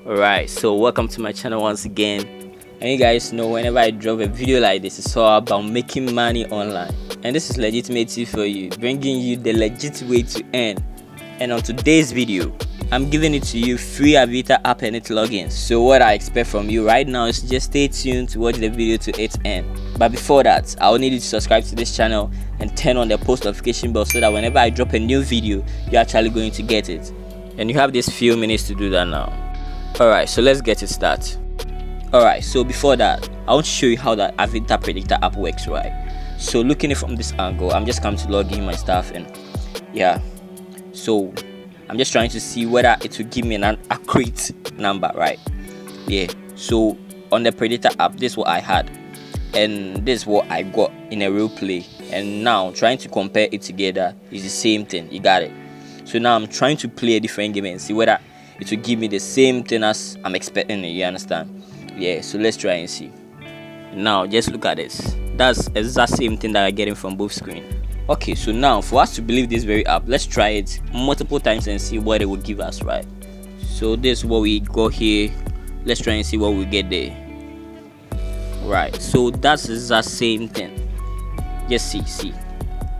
Alright, so welcome to my channel once again. And you guys know whenever I drop a video like this, it's all about making money online. And this is legitimacy for you, bringing you the legit way to earn. And on today's video, I'm giving it to you free Aviator app and its logins. So what I expect from you right now is just stay tuned to watch the video to its end. But before that, I will need you to subscribe to this channel and turn on the post notification bell so that whenever I drop a new video, you're actually going to get it. And you have these few minutes to do that now. Alright, so let's get it started. Alright, so before that, I want to show you how the Aviator predictor app works, right? So looking at it from this angle, I'm just coming to log in my stuff and yeah. So I'm just trying to see whether it will give me an accurate number, right? Yeah. So on the predictor app, this is what I had, and this is what I got in a real play. And now trying to compare it together is the same thing. You got it. So now I'm trying to play a different game and see whether it will give me the same thing as I'm expecting it. You understand? Yeah. So let's try and see. Now just look at this. That's the exact same thing that I'm getting from both screens. Okay, so now for us to believe this very app, let's try it multiple times and see what it will give us, right? So this is what we got here. Let's try and see what we get there. Right, so that's the exact same thing. Just see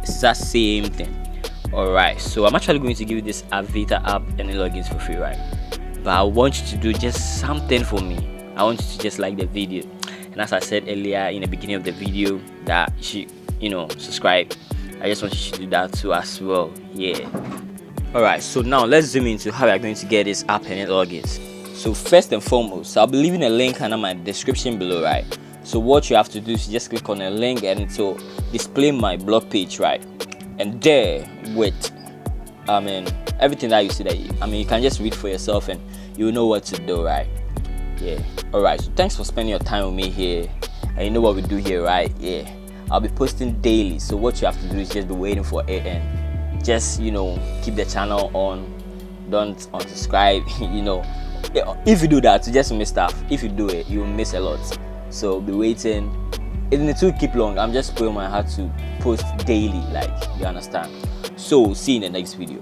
it's that same thing. Alright, so I'm actually going to give you this Aviator app and the logins for free, right? But I want you to do just something for me. I want you to just like the video, and as I said earlier in the beginning of the video, that you should subscribe. I just want you to do that too as well. Yeah. Alright, so now let's zoom into how we are going to get this app and its logins. So first and foremost, I'll be leaving a link under my description below, right? So what you have to do is just click on a link and it will display my blog page, right? And there with everything that you see there, you can just read for yourself and you'll know what to do, right? Yeah. Alright, so thanks for spending your time with me here. And you know what we do here, right? Yeah. I'll be posting daily, so what you have to do is just be waiting for it and just keep the channel on. Don't unsubscribe. If you do that, you just miss stuff. If you do it, you'll miss a lot. So be waiting. It will keep long. I'm just putting my heart to post daily, like, you understand. So see you in the next video.